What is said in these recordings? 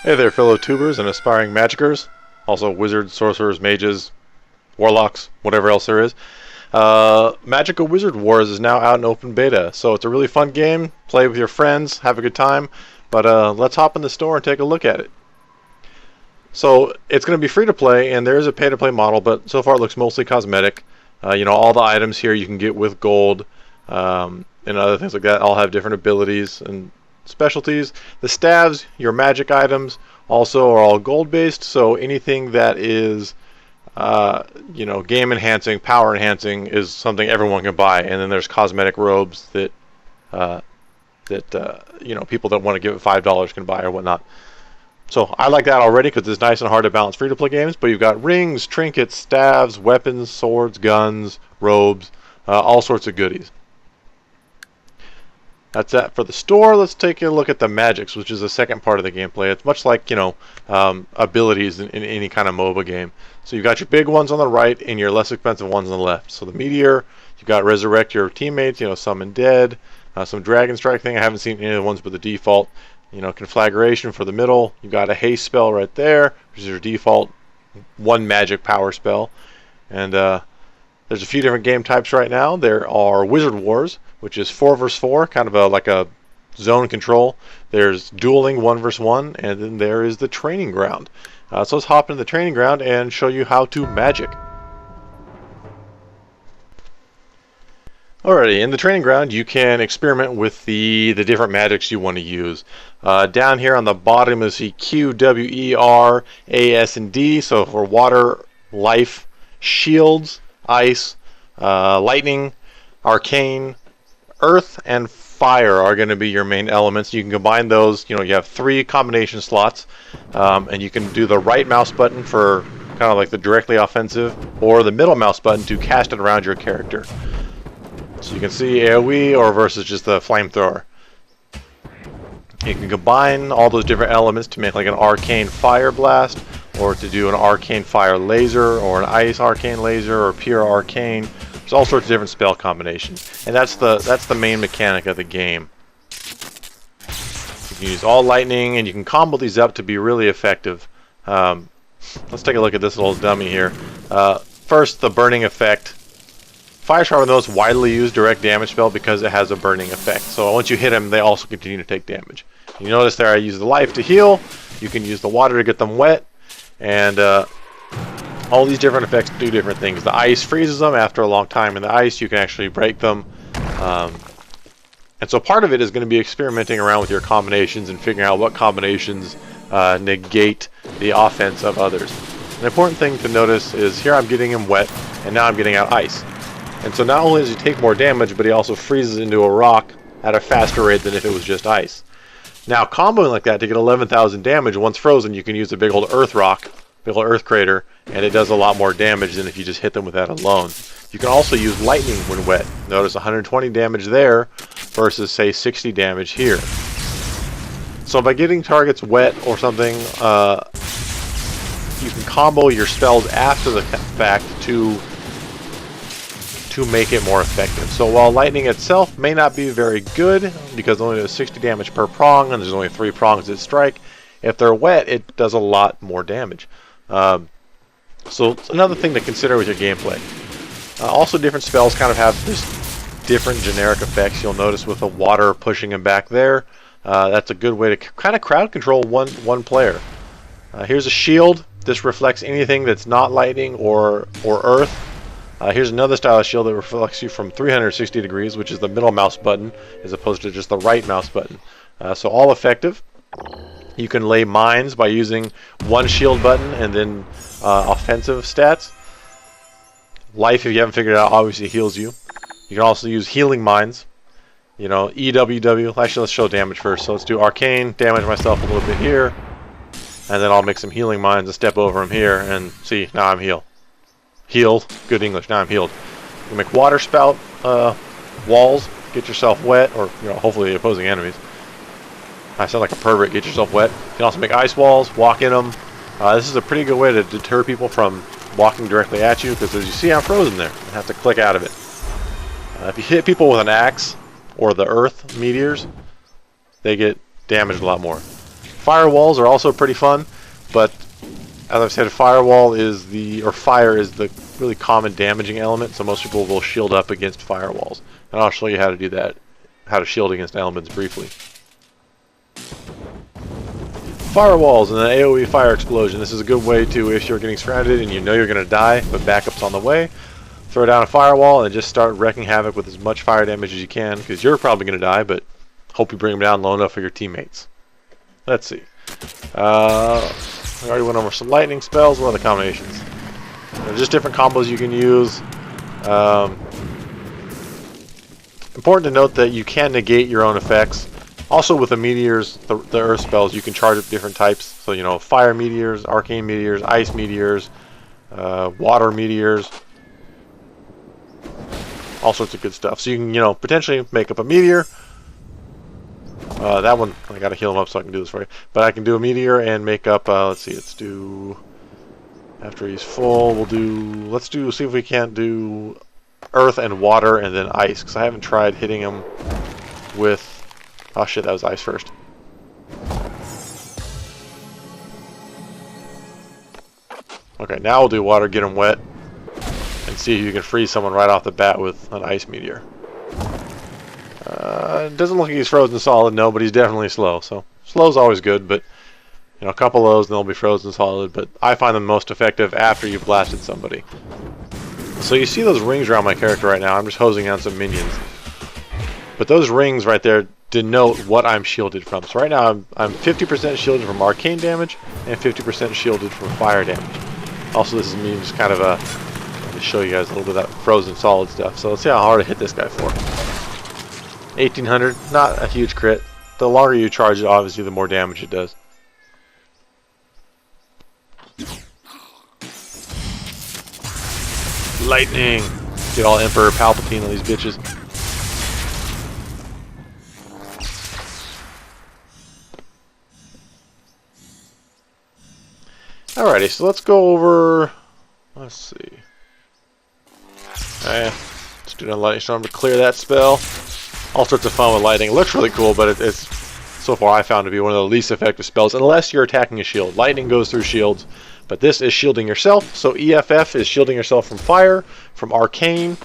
Hey there, fellow tubers and aspiring magickers, also wizards, sorcerers, mages, warlocks, whatever else there is. Magicka Wizard Wars is now out in open beta, so it's a really fun game. Play with your friends, have a good time, but let's hop in the store and take a look at it. So it's going to be free to play, and there is a pay to play model, but so far it looks mostly cosmetic. All the items here you can get with gold and other things like that all have different abilities and specialties. The staves, your magic items, also are all gold based, so anything that is game enhancing, power enhancing is something everyone can buy. And then there's cosmetic robes that people that want to give it $5 can buy or whatnot. So I like that already because it's nice and hard to balance free to play games. But you've got rings, trinkets, staves, weapons, swords, guns, robes, all sorts of goodies. That's that for the store. Let's take a look at the magics, which is the second part of the gameplay. It's much like, abilities in any kind of MOBA game. So you've got your big ones on the right and your less expensive ones on the left. So the meteor, you've got resurrect your teammates, summon dead, some dragon strike thing. I haven't seen any of the ones but the default. Conflagration for the middle. You've got a haste spell right there, which is your default one magic power spell. And there's a few different game types right now. There are Wizard Wars, which is 4 versus 4, kind of like a zone control. There's dueling 1 versus 1, and then there is the training ground. So let's hop into the training ground and show you how to magic. Alrighty, in the training ground you can experiment with the different magics you want to use. Down here on the bottom you'll see Q, W, E, R, A, S, and D. So for water, life, shields, ice, lightning, arcane, earth, and fire are going to be your main elements. You can combine those. You have 3 combination slots, and you can do the right mouse button for kind of like the directly offensive, or the middle mouse button to cast it around your character. So you can see AoE or versus just the flamethrower. You can combine all those different elements to make like an arcane fire blast, or to do an arcane fire laser, or an ice arcane laser, or pure arcane. There's all sorts of different spell combinations, and that's the main mechanic of the game. You can use all lightning, and you can combo these up to be really effective. Let's take a look at this little dummy here. First, the burning effect. Fire Sharp is the most widely used direct damage spell because it has a burning effect. So once you hit them, they also continue to take damage. You notice there I use the life to heal. You can use the water to get them wet, and all these different effects do different things. The ice freezes them after a long time in the ice. You can actually break them. And so part of it is going to be experimenting around with your combinations and figuring out what combinations negate the offense of others. An important thing to notice is here I'm getting him wet, and now I'm getting out ice. And so not only does he take more damage, but he also freezes into a rock at a faster rate than if it was just ice. Now comboing like that to get 11,000 damage, once frozen you can use a big old earth rock, big old earth crater, and it does a lot more damage than if you just hit them with that alone. You can also use lightning when wet. Notice 120 damage there versus say 60 damage here. So by getting targets wet or something, you can combo your spells after the fact to make it more effective. So while lightning itself may not be very good because it only does 60 damage per prong and there's only 3 prongs that strike, if they're wet it does a lot more damage. So it's another thing to consider with your gameplay. Also different spells kind of have this different generic effects. You'll notice with the water pushing him back there, that's a good way to kind of crowd control one player. Here's a shield. This reflects anything that's not lightning or earth. Here's another style of shield that reflects you from 360 degrees, which is the middle mouse button, as opposed to just the right mouse button. So all effective. You can lay mines by using one shield button and then offensive stats. Life, if you haven't figured it out, obviously heals you. You can also use healing mines. EWW. Actually, let's show damage first. So let's do arcane, damage myself a little bit here, and then I'll make some healing mines and step over them here, and see, now I'm healed. Good English, now I'm healed. You can make water spout walls, get yourself wet, or hopefully the opposing enemies. I sound like a pervert, get yourself wet. You can also make ice walls, walk in them. This is a pretty good way to deter people from walking directly at you, because as you see I'm frozen there. I have to click out of it. If you hit people with an axe or the earth meteors, they get damaged a lot more. Firewalls are also pretty fun, but as I've said, fire is the really common damaging element, so most people will shield up against firewalls. And I'll show you how to do that, how to shield against elements briefly. Firewalls and an AoE fire explosion. This is a good way to, if you're getting surrounded and you know you're going to die, but backup's on the way, throw down a firewall and just start wrecking havoc with as much fire damage as you can, because you're probably going to die, but hope you bring them down low enough for your teammates. Let's see. We already went over some lightning spells. What are the combinations? They're just different combos you can use. Important to note that you can negate your own effects. Also with the meteors, the earth spells, you can charge up different types. So, you know, fire meteors, arcane meteors, ice meteors, water meteors. All sorts of good stuff. So you can, you know, potentially make up a meteor. That one, I gotta heal him up so I can do this for you. But I can do a meteor and make up, let's see, let's do, after he's full, see if we can't do earth and water and then ice. Because I haven't tried hitting him with, oh shit, that was ice first. Okay, now we'll do water, get him wet, and see if you can freeze someone right off the bat with an ice meteor. It doesn't look like he's frozen solid, no, but he's definitely slow. So slow's always good, but you know, a couple of those and they'll be frozen solid. But I find them most effective after you've blasted somebody. So you see those rings around my character right now. I'm just hosing down some minions, but those rings right there denote what I'm shielded from. So right now I'm 50% shielded from arcane damage and 50% shielded from fire damage. Also, this is me just kind of to show you guys a little bit of that frozen solid stuff. So let's see how hard I hit this guy for. 1800, not a huge crit. The longer you charge it, obviously, the more damage it does. Lightning! Get all Emperor Palpatine on these bitches. Alrighty, so let's go over. Let's see. Let's do a lightning storm to clear that spell. All sorts of fun with lightning. It looks really cool, but it's so far I found to be one of the least effective spells unless you're attacking a shield. Lightning goes through shields, but this is shielding yourself. So EFF is shielding yourself from fire, from arcane,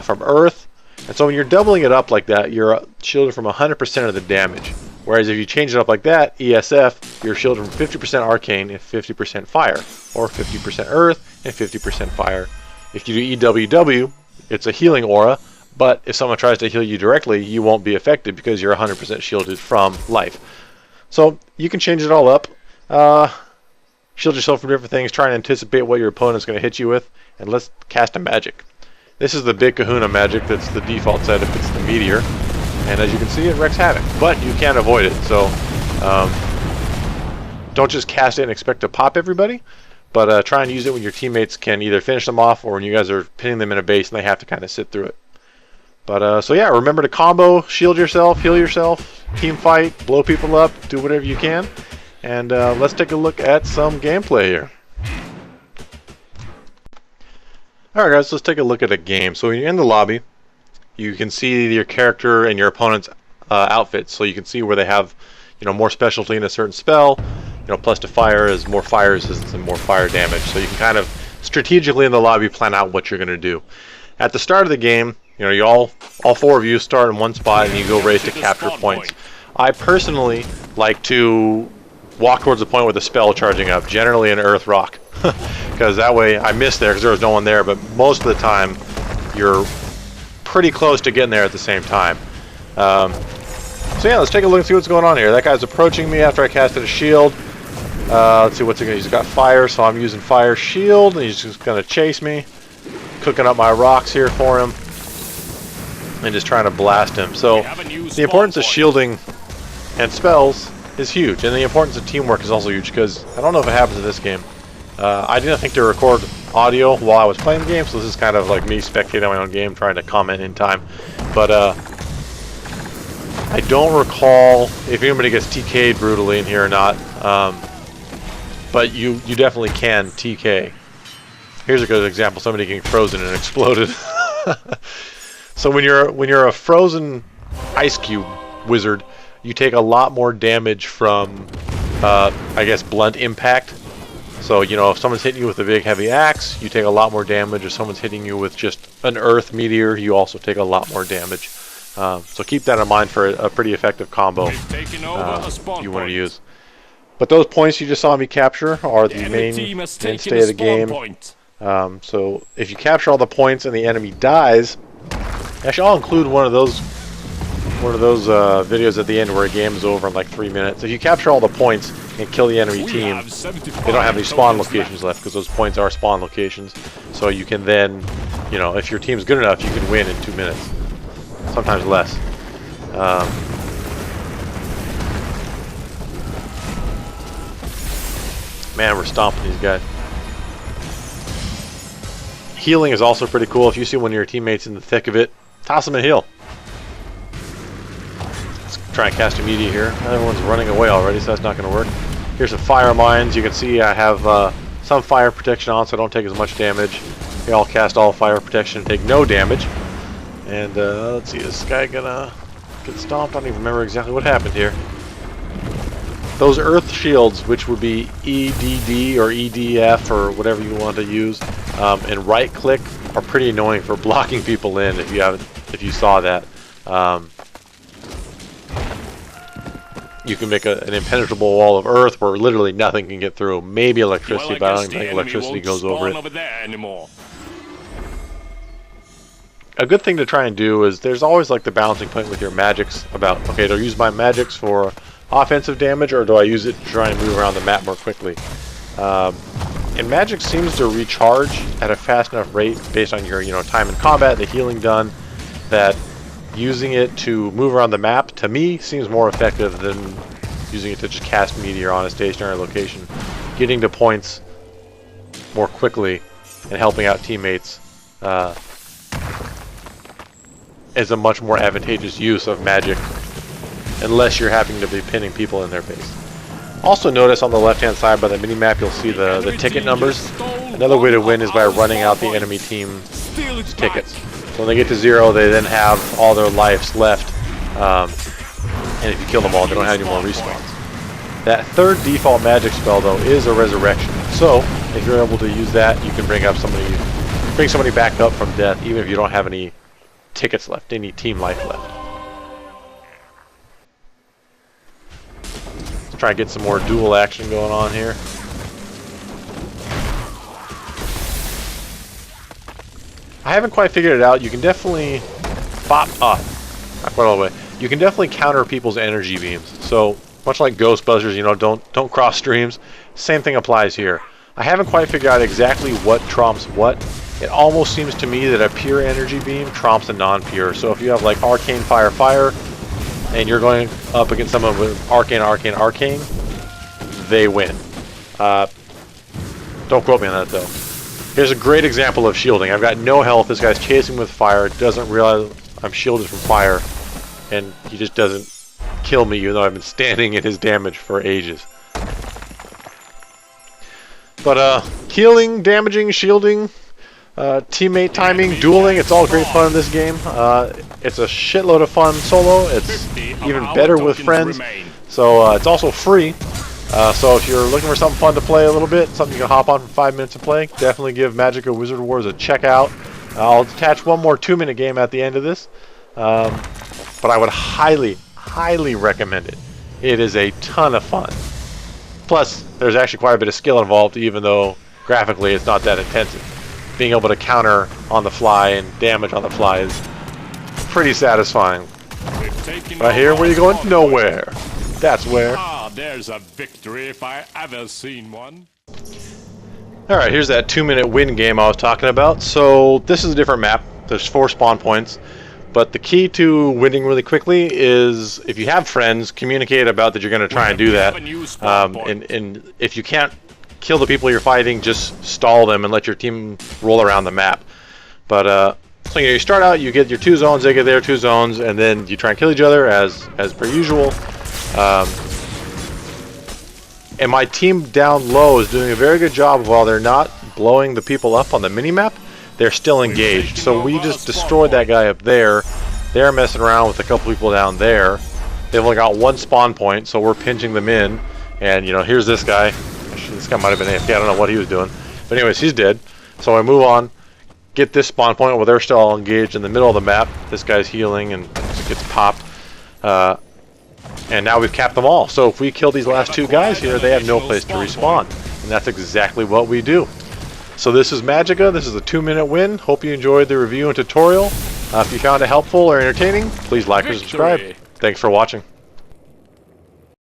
from earth. And so when you're doubling it up like that, you're shielded from 100% of the damage. Whereas if you change it up like that, ESF, you're shielded from 50% arcane and 50% fire, or 50% earth and 50% fire. If you do EWW, it's a healing aura. But if someone tries to heal you directly, you won't be affected because you're 100% shielded from life. So you can change it all up. Shield yourself from different things. Try and anticipate what your opponent's going to hit you with. And let's cast a magic. This is the Big Kahuna magic. That's the default set if it's the meteor. And as you can see, it wreaks havoc. But you can't avoid it. So don't just cast it and expect to pop everybody. But try and use it when your teammates can either finish them off or when you guys are pinning them in a base and they have to kind of sit through it. But, so yeah, remember to combo, shield yourself, heal yourself, team fight, blow people up, do whatever you can. And let's take a look at some gameplay here. Alright guys, let's take a look at a game. So when you're in the lobby, you can see your character and your opponent's outfits. So you can see where they have, you know, more specialty in a certain spell. You know, plus to fire is more fire resistance and more fire damage. So you can kind of strategically in the lobby plan out what you're going to do. At the start of the game, you know, you all four of you start in one spot and you go race to capture points. I personally like to walk towards the point with a spell charging up, generally an earth rock, because that way I missed there because there was no one there, but most of the time you're pretty close to getting there at the same time. So yeah, let's take a look and see what's going on here. That guy's approaching me after I casted a shield. Let's see what's he gonna use. He's got fire, so I'm using fire shield, and he's just gonna chase me. Cooking up my rocks here for him and just trying to blast him. So the importance of shielding and spells is huge, and the importance of teamwork is also huge, because I don't know if it happens in this game. I didn't think to record audio while I was playing the game, so this is kind of like me spectating my own game, trying to comment in time. But I don't recall if anybody gets TK'd brutally in here or not, but you definitely can TK. Here's a good example: somebody getting frozen and exploded. So when you're a frozen ice cube wizard, you take a lot more damage from I guess, blunt impact. So, you know, if someone's hitting you with a big heavy axe, you take a lot more damage. If someone's hitting you with just an earth meteor, you also take a lot more damage. So keep that in mind for a pretty effective combo you want to use. But those points you just saw me capture are the mainstay of the game. So if you capture all the points and the enemy dies, actually I'll include one of those videos at the end where a game is over in like 3 minutes. If you capture all the points and kill the enemy team, they don't have any spawn locations left because those points are spawn locations. So you can then, you know, if your team's good enough, you can win in 2 minutes. Sometimes less. Man, we're stomping these guys. Healing is also pretty cool. If you see one of your teammates in the thick of it, toss them a heal. Let's try and cast immediate here. Everyone's running away already, so that's not going to work. Here's some fire mines. You can see I have some fire protection on, so I don't take as much damage. Here, I'll cast all fire protection and take no damage. And let's see, is this guy gonna get stomped? I don't even remember exactly what happened here. Those earth shields, which would be EDD or EDF or whatever you want to use, and right click are pretty annoying for blocking people in. If you saw that, you can make an impenetrable wall of earth where literally nothing can get through. Maybe electricity, but I don't even think electricity goes over it. A good thing to try and do is there's always like the balancing point with your magics about, okay, do I use my magics for offensive damage or do I use it to try and move around the map more quickly? And magic seems to recharge at a fast enough rate based on your time in combat, the healing done, that using it to move around the map to me seems more effective than using it to just cast meteor on a stationary location. Getting to points more quickly and helping out teammates is a much more advantageous use of magic unless you're having to be pinning people in their base. Also notice on the left hand side by the mini-map you'll see the ticket numbers. Another way to win is by running out the enemy team's tickets. So when they get to 0 they then have all their lives left, and if you kill them all they don't have any more respawns. That third default magic spell though is a resurrection. So if you're able to use that you can bring somebody back up from death even if you don't have any tickets left, any team life left. Let's try and get some more dual action going on here. I haven't quite figured it out. You can definitely not quite all the way. You can definitely counter people's energy beams. So much like Ghostbusters, don't cross streams. Same thing applies here. I haven't quite figured out exactly what trumps what. It almost seems to me that a pure energy beam trumps a non-pure. So if you have like arcane, fire, fire, and you're going up against someone with arcane, arcane, arcane, they win. Don't quote me on that though. Here's a great example of shielding. I've got no health. This guy's chasing with fire. Doesn't realize I'm shielded from fire, and he just doesn't kill me, even though I've been standing in his damage for ages. But healing, damaging, shielding, teammate timing, dueling, it's all great fun in this game. It's a shitload of fun solo. It's even better with friends. So it's also free. So if you're looking for something fun to play a little bit, something you can hop on for 5 minutes to play, definitely give Magicka Wizard Wars a check out. I'll attach one more 2-minute game at the end of this. But I would highly, highly recommend it. It is a ton of fun. Plus, there's actually quite a bit of skill involved, even though graphically it's not that intensive. Being able to counter on the fly and damage on the fly is pretty satisfying. Right here, where you going? Nowhere. That's where. Ah, there's a victory if I ever seen one. Alright, here's that 2-minute win game I was talking about. So this is a different map. There's 4 spawn points. But the key to winning really quickly is if you have friends, communicate about that you're going to try and do that. And if you can't kill the people you're fighting, just stall them and let your team roll around the map. But so you start out, you get your 2 zones, they get their 2 zones, and then you try and kill each other as per usual. And my team down low is doing a very good job while they're not blowing the people up on the mini-map. They're still engaged. So we just destroyed that guy up there. They're messing around with a couple people down there. They've only got 1 spawn point, so we're pinching them in. And, you know, here's this guy. Actually, this guy might have been AFK. I don't know what he was doing. But anyways, he's dead. So I move on. Get this spawn point where they're still all engaged in the middle of the map. This guy's healing and gets popped. And now we've capped them all. So if we kill these last two guys here, they have no place to respawn. And that's exactly what we do. So this is Magicka. This is a 2-minute win. Hope you enjoyed the review and tutorial. If you found it helpful or entertaining, please like or subscribe. Thanks for watching.